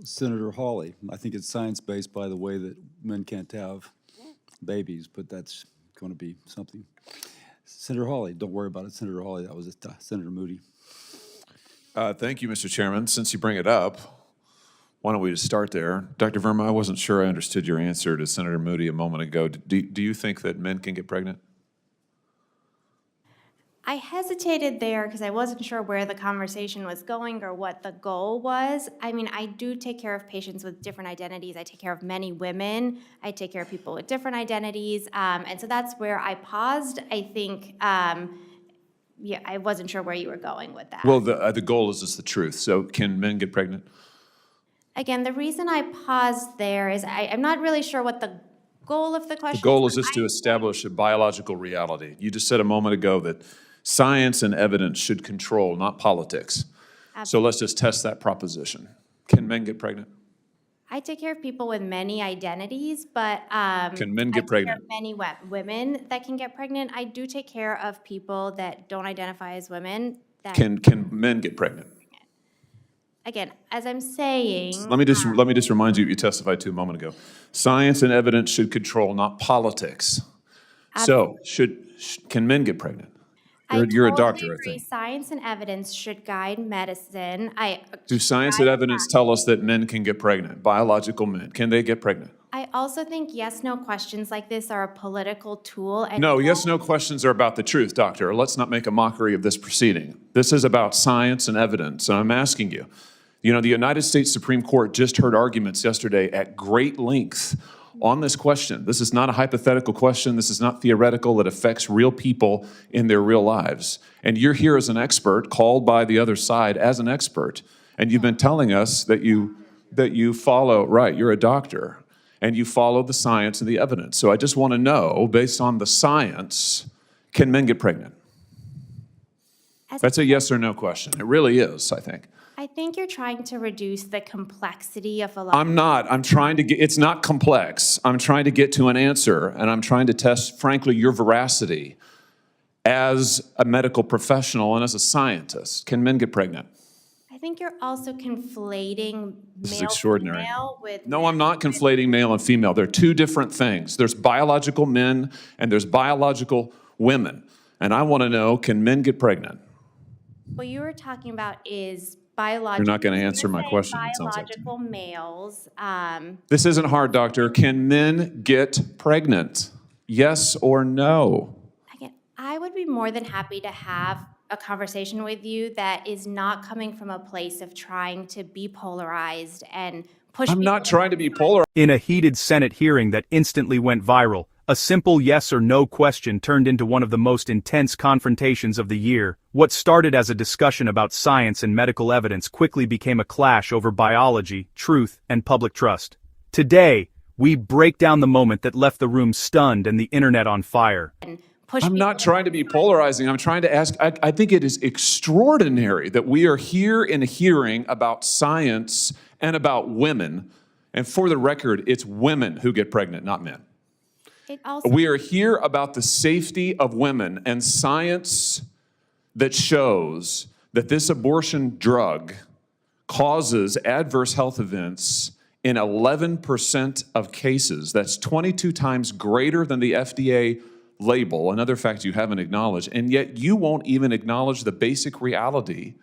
Senator Hawley. I think it's science-based by the way that men can't have babies, but that's going to be something. Senator Hawley, don't worry about it, Senator Hawley. That was Senator Moody. Thank you, Mr. Chairman. Since you bring it up, why don't we just start there? Dr. Verma, I wasn't sure I understood your answer to Senator Moody a moment ago. Do you think that men can get pregnant? I hesitated there because I wasn't sure where the conversation was going or what the goal was. I mean, I do take care of patients with different identities. I take care of many women. I take care of people with different identities. And so that's where I paused. I think, yeah, I wasn't sure where you were going with that. Well, the goal is just the truth. So can men get pregnant? Again, the reason I paused there is I'm not really sure what the goal of the question is. The goal is just to establish a biological reality. You just said a moment ago that science and evidence should control, not politics. Absolutely. So let's just test that proposition. Can men get pregnant? I take care of people with many identities, but Can men get I take care pregnant? of many women that can get pregnant. I do take care of people that don't identify as women. That Can men get pregnant? Again, as I'm saying, Let me just remind you what you testified to a moment ago. Science and evidence should control, not politics. So can men get pregnant? You're a doctor, I agree. think. Science and evidence should guide medicine. Do science and evidence tell us that men can get pregnant? Biological men, can they get pregnant? I also think yes/no questions like this are a political tool. And No, yes/no questions are about the truth, doctor. Let's not make a mockery of this proceeding. This is about science and evidence, and I'm asking you. You know, the United States Supreme Court just heard arguments yesterday at great length on this question. This is not a hypothetical question. This is not theoretical. It affects real people in their real lives. And you're here as an expert, called by the other side as an expert. And you've been telling us that you follow, right, you're a doctor, and you follow the science and the evidence. So I just want to know, based on the science, can men get pregnant? That's a yes or no question. It really is, I think. I think you're trying to reduce the complexity of a lot. I'm not. I'm trying to get, it's not complex. I'm trying to get to an answer, and I'm trying to test, frankly, your veracity as a medical professional and as a scientist. Can men get pregnant? I think you're also conflating This is male extraordinary. female with No, I'm not conflating male and female. They're two different things. There's biological men and there's biological women. And I want to know, can men get pregnant? What you were talking about is biological. You're not going to answer my question, it sounds like to me. Biological males. This isn't hard, doctor. Can men get pregnant? Yes or no? Again, I would be more than happy to have a conversation with you that is not coming from a place of trying to be polarized and push. I'm not trying to be polar. In a heated Senate hearing that instantly went viral, a simple yes or no question turned into one of the most intense confrontations of the year. What started as a discussion about science and medical evidence quickly became a clash over biology, truth, and public trust. Today, we break down the moment that left the room stunned and the internet on fire. I'm not trying to be polarizing. I'm trying to ask, I think it is extraordinary that we are here in a hearing about science and about women. And for the record, it's women who get pregnant, not men. We are here about the safety of women and science that shows that this abortion drug causes adverse health events in 11% of cases. That's 22 times greater than the FDA label, another fact you haven't acknowledged, and yet you won't even acknowledge the basic reality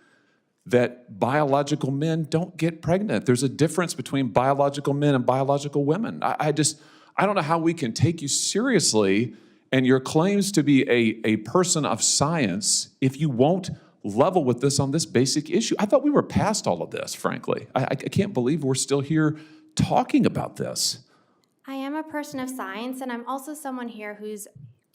that biological men don't get pregnant. There's a difference between biological men and biological women. I don't know how we can take you seriously and your claims to be a person of science if you won't level with this on this basic issue. I thought we were past all of this, frankly. I can't believe we're still here talking about this. I am a person of science, and I'm also someone here who's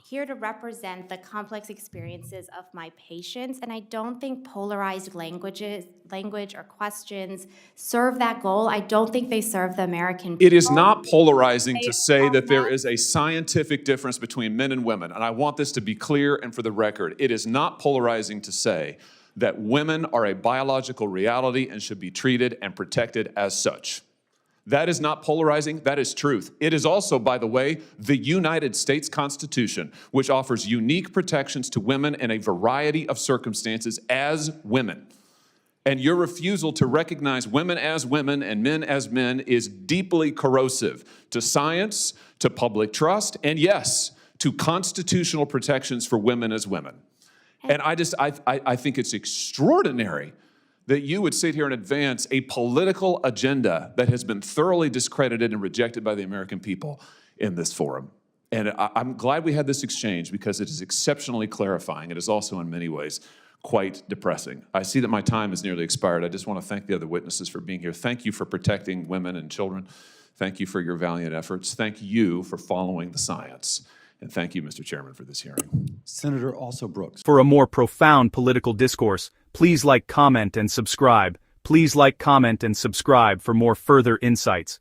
here to represent the complex experiences of my patients, and I don't think polarized language or questions serve that goal. I don't think they serve the American people. It is not polarizing to say that there is a scientific difference between men and women, and I want this to be clear and for the record. It is not polarizing to say that women are a biological reality and should be treated and protected as such. That is not polarizing, that is truth. It is also, by the way, the United States Constitution, which offers unique protections to women in a variety of circumstances as women. And your refusal to recognize women as women and men as men is deeply corrosive to science, to public trust, and yes, to constitutional protections for women as women. And I think it's extraordinary that you would sit here and advance a political agenda that has been thoroughly discredited and rejected by the American people in this forum. And I'm glad we had this exchange because it is exceptionally clarifying. It is also in many ways quite depressing. I see that my time has nearly expired. I just want to thank the other witnesses for being here. Thank you for protecting women and children. Thank you for your valiant efforts. Thank you for following the science. And thank you, Mr. Chairman, for this hearing. Senator Also Brooks. For a more profound political discourse, please like, comment, and subscribe. Please like, comment, and subscribe for more further insights.